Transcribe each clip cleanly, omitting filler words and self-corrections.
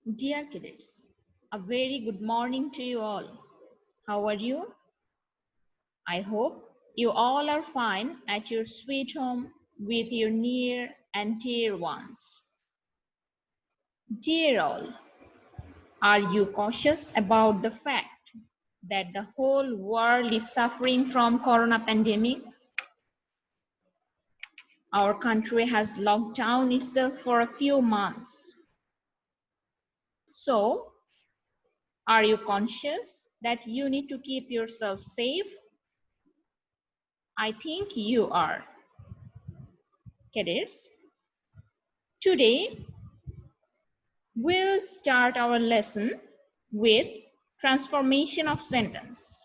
Dear kids, a very good morning to you all. How are you? I hope you all are fine at your sweet home with your near and dear ones. Dear all, are you cautious about the fact that the whole world is suffering from corona pandemic? Our country has locked down itself for a few months. So, are you conscious that you need to keep yourself safe? I think you are. Cadets, today we'll start our lesson with transformation of sentence.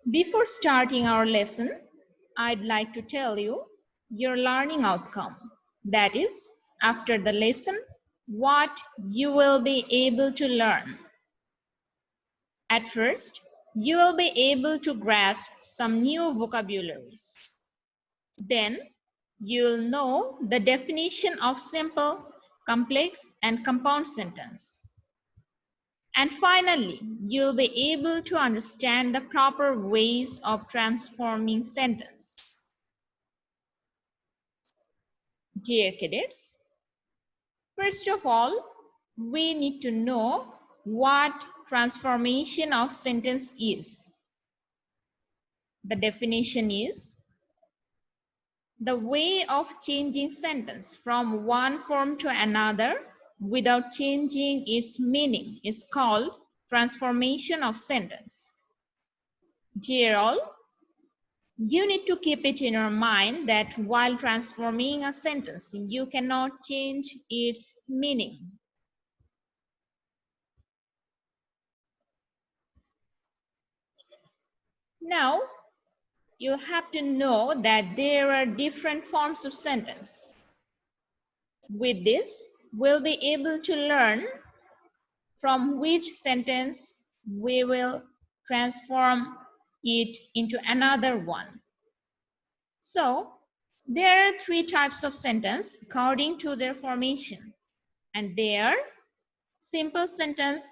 Before starting our lesson, I'd like to tell you your learning outcome. That is, after the lesson, what you will be able to learn. At first, you will be able to grasp some new vocabularies. Then, you'll know the definition of simple, complex, and compound sentence. And finally, you'll be able to understand the proper ways of transforming sentence. Dear cadets, first of all, we need to know what transformation of sentence is. The definition is the way of changing sentence from one form to another without changing its meaning is called transformation of sentence. Dear all, you need to keep it in your mind that while transforming a sentence, you cannot change its meaning. Now, you have to know that there are different forms of sentence. With this, we'll be able to learn from which sentence we will transform it into another one. So, there are three types of sentence according to their formation, and they are simple sentence,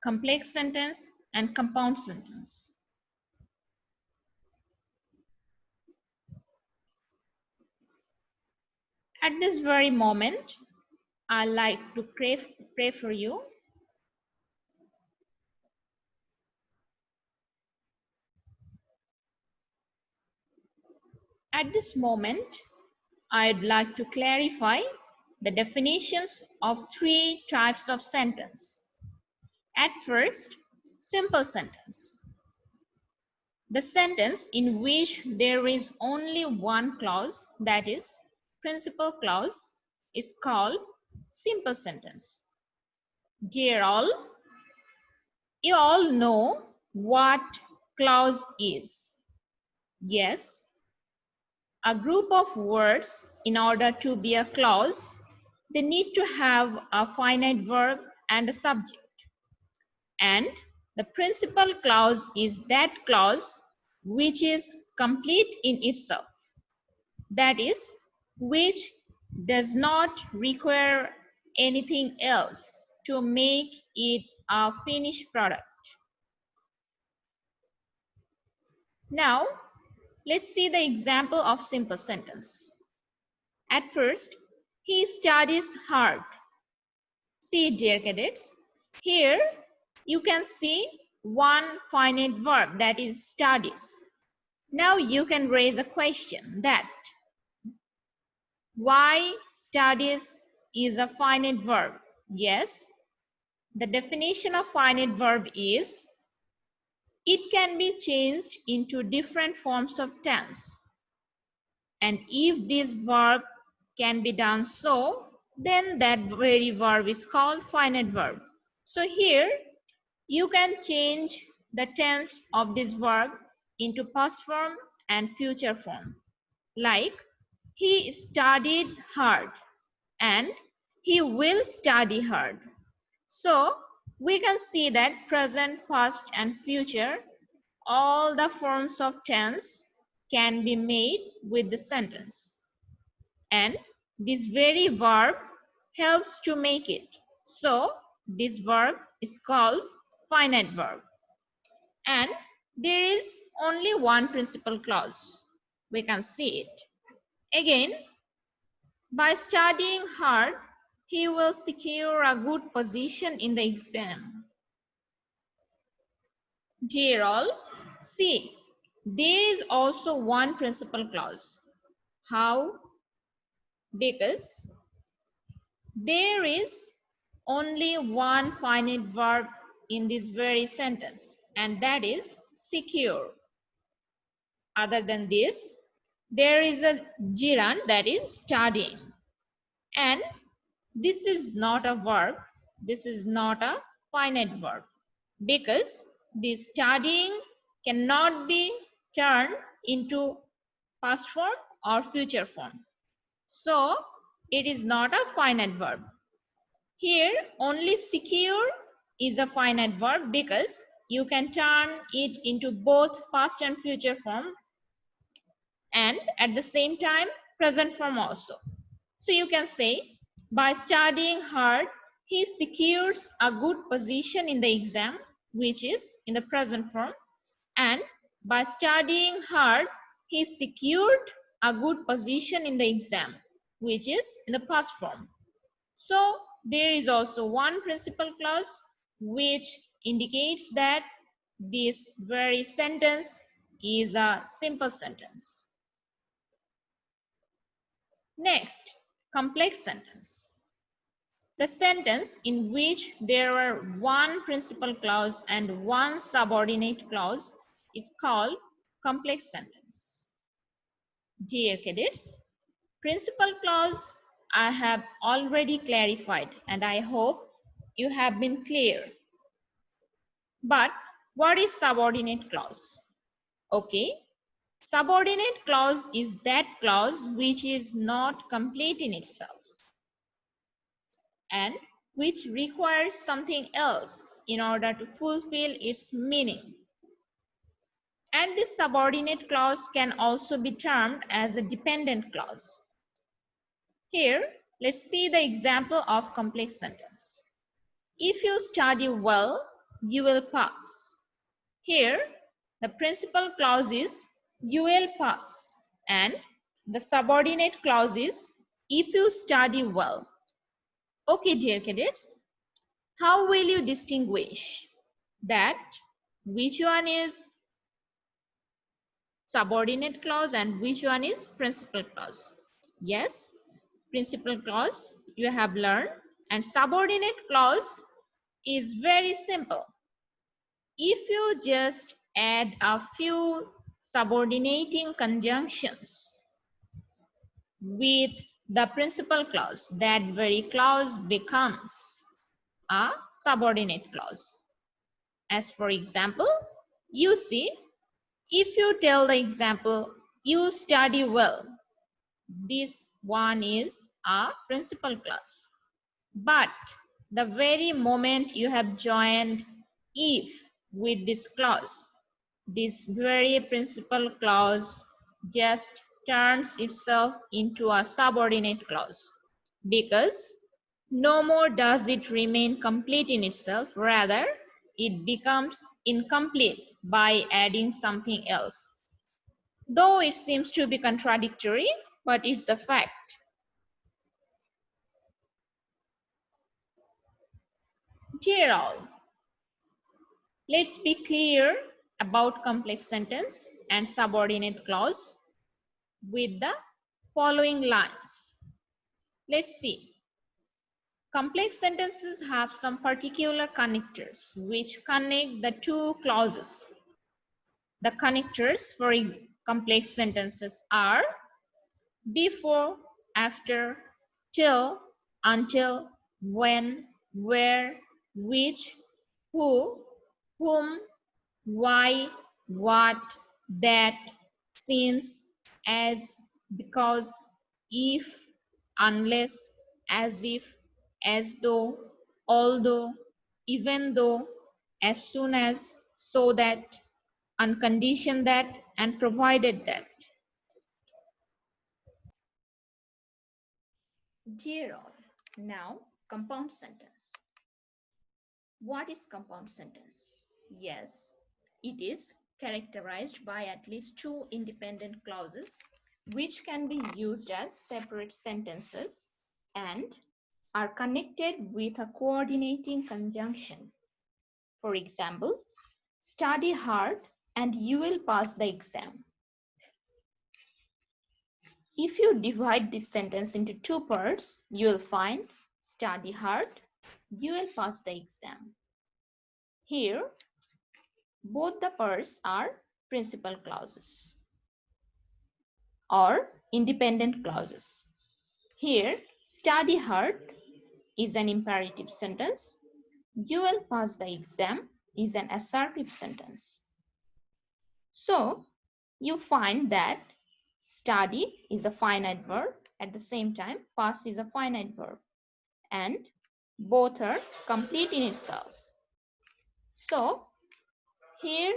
complex sentence, and compound sentence. At this very moment, I like to pray for you. At this moment, I'd like to clarify the definitions of three types of sentence. At first, simple sentence. The sentence in which there is only one clause, that is, principal clause, is called simple sentence. Dear all, you all know what clause is. Yes, a group of words, in order to be a clause, they need to have a finite verb and a subject. And the principal clause is that clause which is complete in itself. That is, which does not require anything else to make it a finished product. Now, let's see the example of simple sentence. At first, he studies hard. See, dear cadets, here you can see one finite verb, that is studies. Now you can raise a question that why studies is a finite verb? Yes, the definition of finite verb is it can be changed into different forms of tense. And if this verb can be done so, then that very verb is called finite verb. So here you can change the tense of this verb into past form and future form. Like, he studied hard and he will study hard. So we can see that present, past, and future, all the forms of tense can be made with the sentence, and this very verb helps to make it. So this verb is called finite verb, and there is only one principal clause. We can see it. Again, by studying hard, he will secure a good position in the exam. Dear all, see, there is also one principal clause. How? Because there is only one finite verb in this very sentence, and that is secure. Other than this, there is a gerund, that is studying. And this is not a verb, this is not a finite verb, because the studying cannot be turned into past form or future form. So it is not a finite verb. Here only secure is a finite verb because you can turn it into both past and future form, and at the same time present form also. So you can say, by studying hard, he secures a good position in the exam, which is in the present form, and by studying hard, he secured a good position in the exam, which is in the past form. So there is also one principal clause which indicates that this very sentence is a simple sentence. Next, complex sentence. The sentence in which there are one principal clause and one subordinate clause is called complex sentence. Dear cadets, principal clause I have already clarified, and I hope you have been clear. But what is subordinate clause? Okay, subordinate clause is that clause which is not complete in itself and which requires something else in order to fulfill its meaning. And this subordinate clause can also be termed as a dependent clause. Here, let's see the example of complex sentence. If you study well, you will pass. Here, the principal clause is you will pass, and the subordinate clause is if you study well. Okay, dear cadets, how will you distinguish that which one is subordinate clause and which one is principal clause? Yes, principal clause you have learned, and subordinate clause is very simple. If you just add a few subordinating conjunctions with the principal clause, that very clause becomes a subordinate clause. As for example, you see, if you tell the example, you study well, this one is a principal clause. But the very moment you have joined if with this clause, this very principal clause just turns itself into a subordinate clause, because no more does it remain complete in itself, rather it becomes incomplete by adding something else. Though it seems to be contradictory, but it's the fact. Dear all, let's be clear about complex sentence and subordinate clause with the following lines. Let's see. Complex sentences have some particular connectors which connect the two clauses. The connectors for complex sentences are before, after, till, until, when, where, which, who, whom, why, what, that, since, as, because, if, unless, as if, as though, although, even though, as soon as, so that, unconditioned that, and provided that. Dear all, now compound sentence. What is compound sentence? Yes, it is characterized by at least two independent clauses which can be used as separate sentences and are connected with a coordinating conjunction. For example, study hard and you will pass the exam. If you divide this sentence into two parts, you will find study hard, you will pass the exam. Here, both the parts are principal clauses or independent clauses. Here, study hard is an imperative sentence. You will pass the exam is an assertive sentence. So, you find that study is a finite verb. At the same time, pass is a finite verb. And both are complete in itself. So, here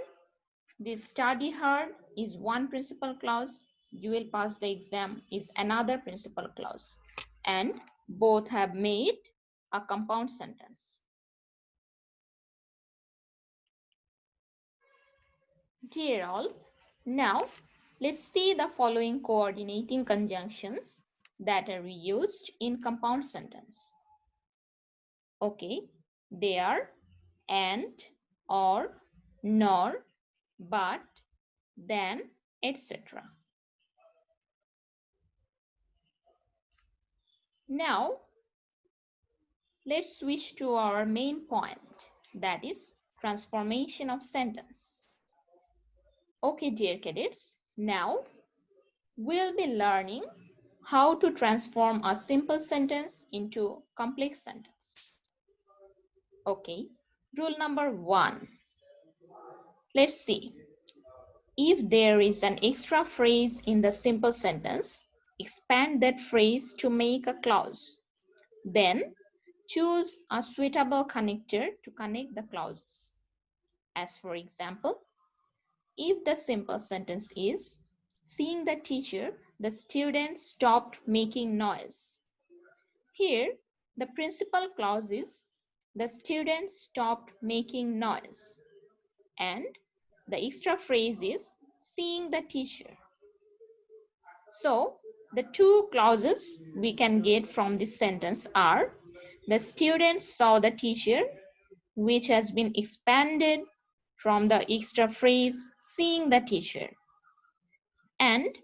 this study hard is one principal clause. You will pass the exam is another principal clause. And both have made a compound sentence. Dear all, now let's see the following coordinating conjunctions that are used in compound sentence. Okay, they are and, or, nor, but, then, etc. Now, let's switch to our main point, that is transformation of sentence. Okay, dear cadets, now we'll be learning how to transform a simple sentence into complex sentence. Okay, rule number 1. Let's see. If there is an extra phrase in the simple sentence, expand that phrase to make a clause. Then choose a suitable connector to connect the clauses. As for example, if the simple sentence is, seeing the teacher, the student stopped making noise. Here, the principal clause is, the student stopped making noise. And the extra phrase is, seeing the teacher. So, the two clauses we can get from this sentence are, the student saw the teacher, which has been expanded from the extra phrase, seeing the teacher. And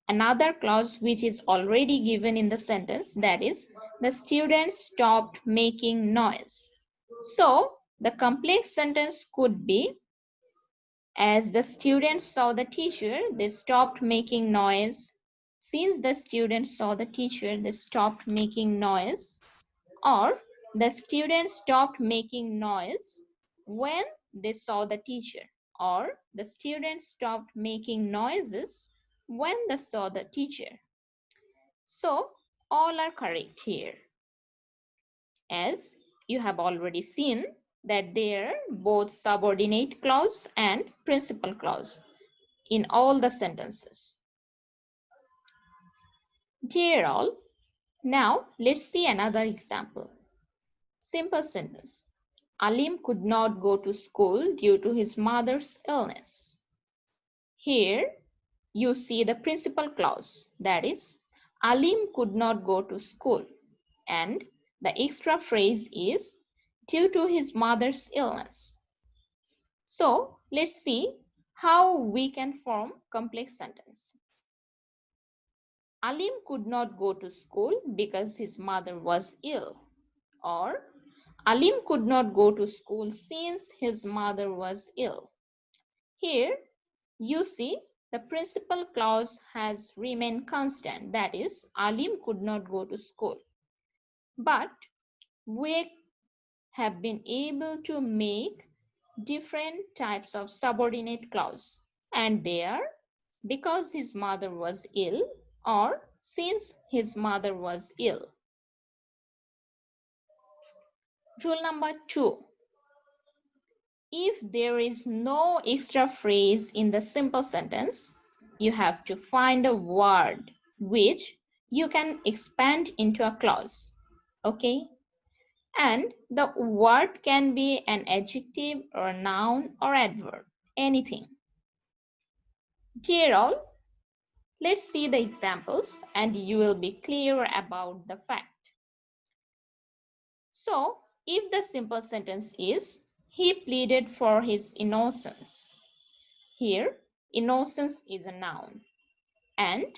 another clause which is already given in the sentence, that is, the student stopped making noise. So, the complex sentence could be, as the students saw the teacher, they stopped making noise. Since the students saw the teacher, they stopped making noise. Or the students stopped making noise when they saw the teacher. Or the students stopped making noises when they saw the teacher. So all are correct here. As you have already seen that there are both subordinate clause and principal clause in all the sentences. Dear all, now let's see another example. Simple sentence. Alim could not go to school due to his mother's illness. Here you see the principal clause, that is, Alim could not go to school, and the extra phrase is due to his mother's illness. So let's see how we can form complex sentence. Alim could not go to school because his mother was ill. Or Alim could not go to school since his mother was ill. Here you see the principal clause has remained constant, that is, Alim could not go to school. But we have been able to make different types of subordinate clause, and they are because his mother was ill or since his mother was ill. Rule number 2. If there is no extra phrase in the simple sentence, you have to find a word which you can expand into a clause. Okay? And the word can be an adjective or a noun or adverb, anything. Dear all, let's see the examples and you will be clear about the fact. So, if the simple sentence is, he pleaded for his innocence. Here, innocence is a noun. And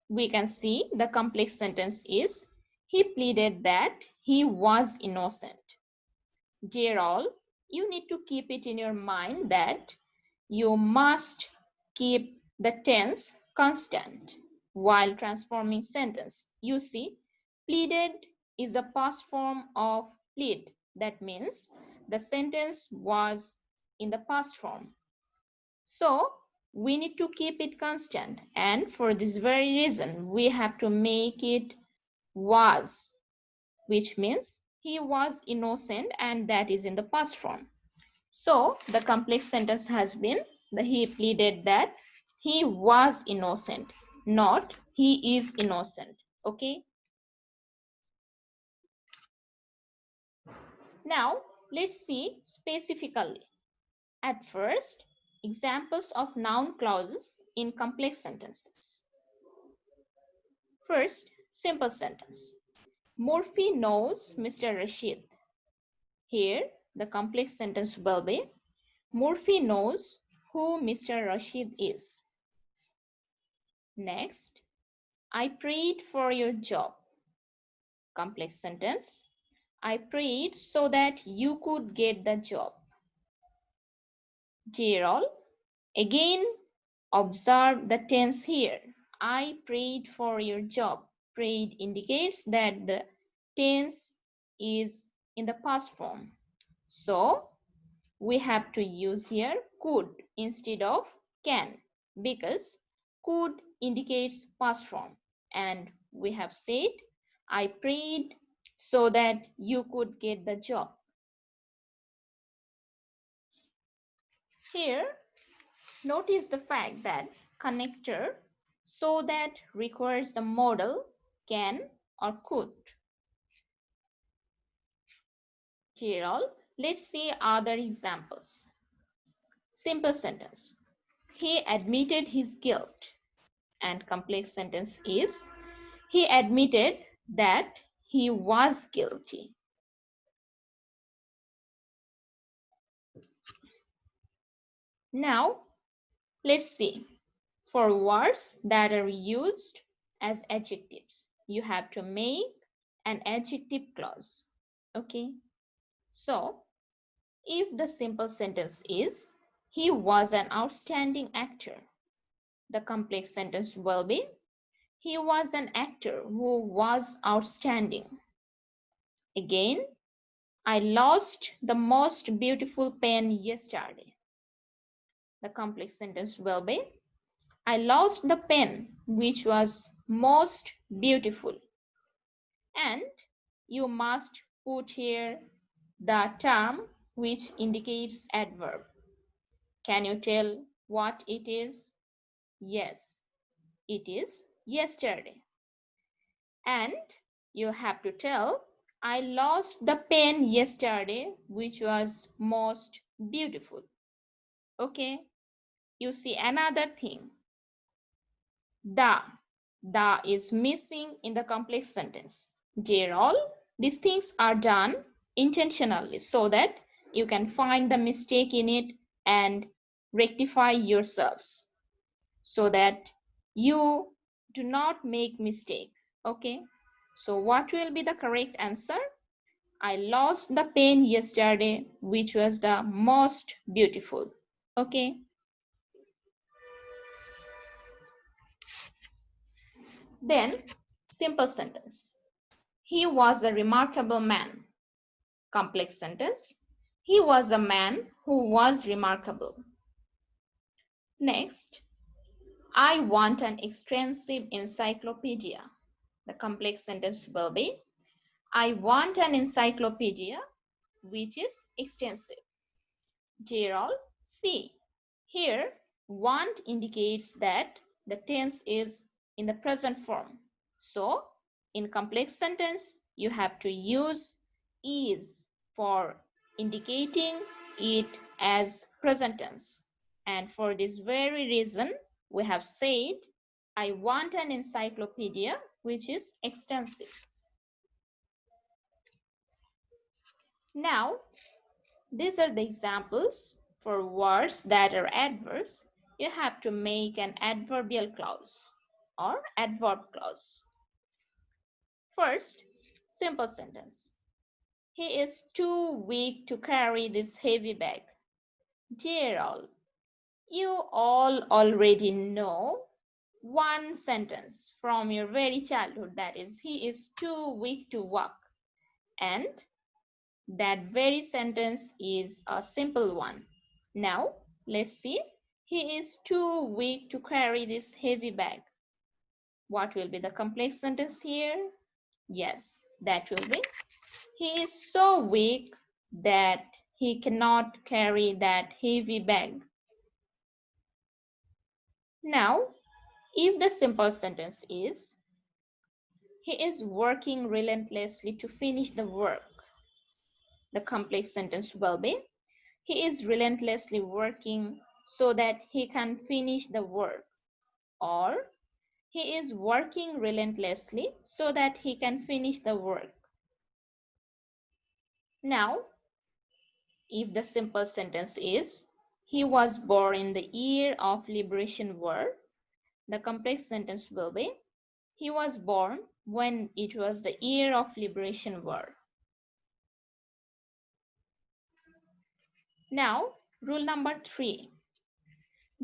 we can see the complex sentence is, he pleaded that he was innocent. Dear all, you need to keep it in your mind that you must keep the tense constant while transforming sentence. You see, pleaded is a past form of plead. That means the sentence was in the past form. So we need to keep it constant, and for this very reason we have to make it was, which means he was innocent, and that is in the past form. So the complex sentence has been he pleaded that he was innocent, not he is innocent. Okay. Now let's see specifically. At first, examples of noun clauses in complex sentences. First, simple sentence. Murphy knows Mr. Rashid. Here, the complex sentence will be Murphy knows who Mr. Rashid is. Next, I prayed for your job. Complex sentence. I prayed so that you could get the job. Dear all, again, observe the tense here. I prayed for your job. Prayed indicates that the tense is in the past form. So we have to use here could instead of can, because could indicates past form, and we have said I prayed so that you could get the job. Here, notice the fact that connector so that requires the modal can or could. Here all, let's see other examples. Simple sentence. He admitted his guilt. And complex sentence is, he admitted that he was guilty. Now, let's see. For words that are used as adjectives, you have to make an adjective clause. Okay. So, if the simple sentence is, he was an outstanding actor, the complex sentence will be, he was an actor who was outstanding. Again, I lost the most beautiful pen yesterday. The complex sentence will be, I lost the pen which was most beautiful. And you must put here the term which indicates adverb. Can you tell what it is? Yes, it is yesterday. And you have to tell, I lost the pen yesterday which was most beautiful. Okay. You see another thing. The is missing in the complex sentence. Dear all, these things are done intentionally so that you can find the mistake in it and rectify yourselves so that you do not make mistake. Okay. So what will be the correct answer? I lost the pen yesterday which was the most beautiful. Okay. Then, simple sentence. He was a remarkable man. Complex sentence. He was a man who was remarkable. Next, I want an extensive encyclopedia. The complex sentence will be, I want an encyclopedia which is extensive. Dear all, see, here want indicates that the tense is in the present form. So, in complex sentence, you have to use is for indicating it as present tense. And for this very reason, we have said, I want an encyclopedia which is extensive. Now, these are the examples for words that are adverbs. You have to make an adverbial clause or adverb clause. First, simple sentence. He is too weak to carry this heavy bag. Dear all, you all already know one sentence from your very childhood, that is, he is too weak to walk. And that very sentence is a simple one. Now, let's see. He is too weak to carry this heavy bag. What will be the complex sentence here? Yes, that will be, he is so weak that he cannot carry that heavy bag. Now, if the simple sentence is, he is working relentlessly to finish the work, the complex sentence will be, he is relentlessly working so that he can finish the work, or he is working relentlessly so that he can finish the work. Now, if the simple sentence is, he was born in the year of Liberation War, the complex sentence will be, he was born when it was the year of Liberation War. Now, rule number 3.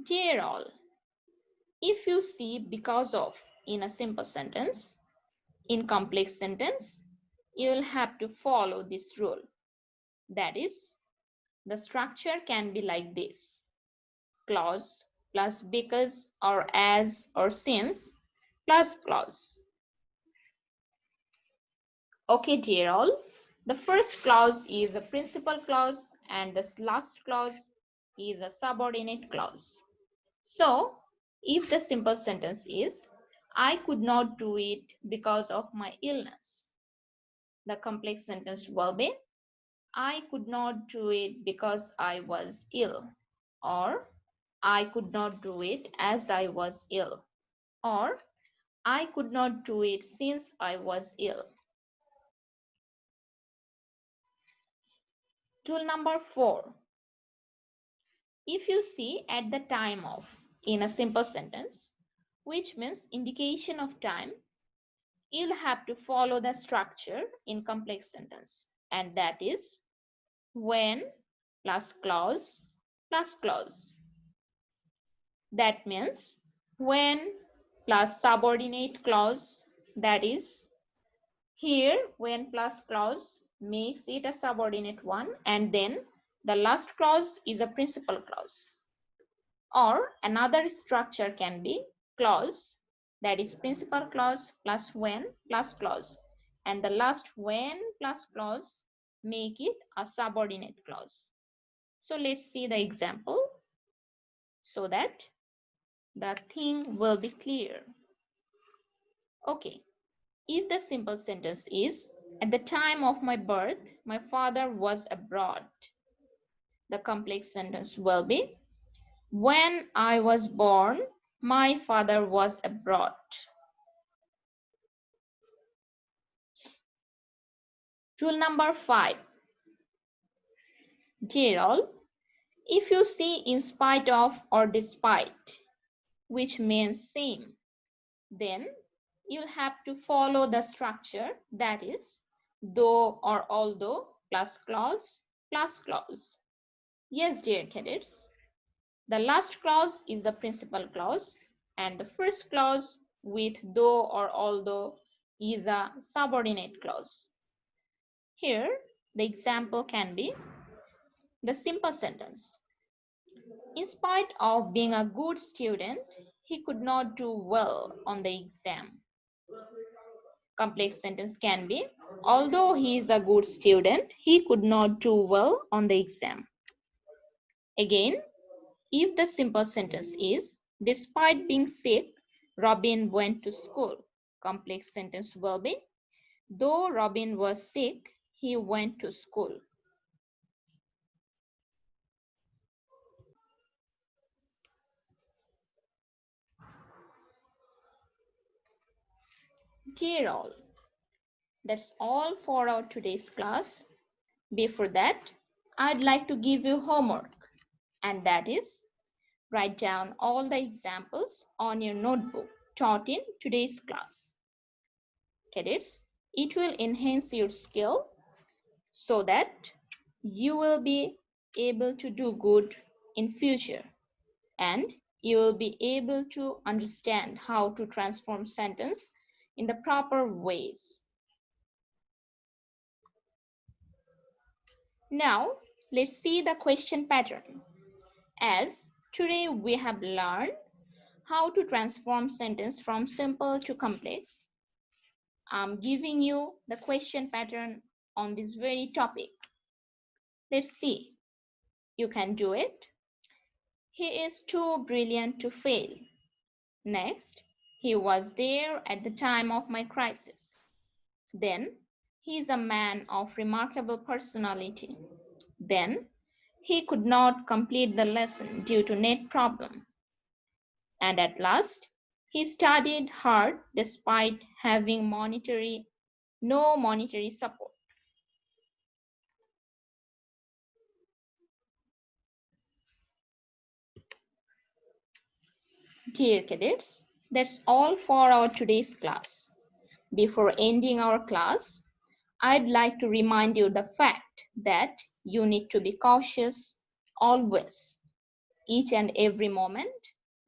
Dear all, if you see because of in a simple sentence, in complex sentence, you will have to follow this rule. That is, the structure can be like this. Clause plus because or as or since plus clause. Okay, dear all, the first clause is a principal clause and this last clause is a subordinate clause. So, if the simple sentence is, I could not do it because of my illness, the complex sentence will be, I could not do it because I was ill, or I could not do it as I was ill, or I could not do it since I was ill. Rule number 4. If you see at the time of in a simple sentence, which means indication of time, you'll have to follow the structure in complex sentence, and that is when plus clause plus clause. That means when plus subordinate clause, that is here when plus clause makes it a subordinate one, and then the last clause is a principal clause. Or another structure can be clause, that is principal clause plus when plus clause, and the last when plus clause make it a subordinate clause. So let's see the example so that the thing will be clear. Okay, if the simple sentence is, at the time of my birth, my father was abroad, the complex sentence will be, when I was born, my father was abroad. Rule number 5. Dear all, if you see in spite of or despite, which means same, then you'll have to follow the structure, that is though or although plus clause plus clause. Yes, dear cadets, the last clause is the principal clause and the first clause with though or although is a subordinate clause. Here the example can be the simple sentence. In spite of being a good student, he could not do well on the exam. Complex sentence can be, although he is a good student, he could not do well on the exam. Again, if the simple sentence is, despite being sick, Robin went to school. Complex sentence will be, though Robin was sick, he went to school. Dear all, that's all for our today's class. Before that, I'd like to give you homework, and that is, write down all the examples on your notebook taught in today's class. Cadets, it will enhance your skill so that you will be able to do good in future, and you will be able to understand how to transform sentence in the proper ways. Now, let's see the question pattern. As today we have learned how to transform sentence from simple to complex, I'm giving you the question pattern on this very topic. Let's see. You can do it. He is too brilliant to fail. Next, he was there at the time of my crisis. Then, he is a man of remarkable personality. Then, he could not complete the lesson due to net problem. And at last, he studied hard despite having no monetary support. Dear cadets, that's all for our today's class. Before ending our class, I'd like to remind you the fact that you need to be cautious always. Each and every moment,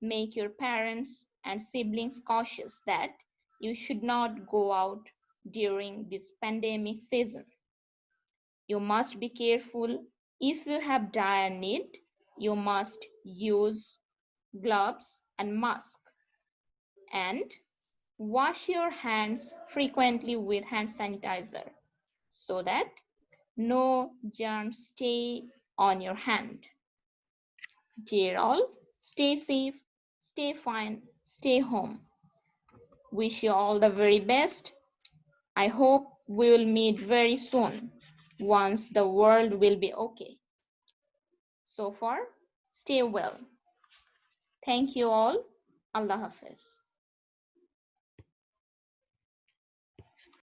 make your parents and siblings cautious that you should not go out during this pandemic season. You must be careful. If you have dire need, you must use gloves and mask, and wash your hands frequently with hand sanitizer so that no germs stay on your hand. Dear all, stay safe, stay fine, stay home. Wish you all the very best. I hope we will meet very soon once the world will be okay. So far, stay well. Thank you all. Allah Hafiz.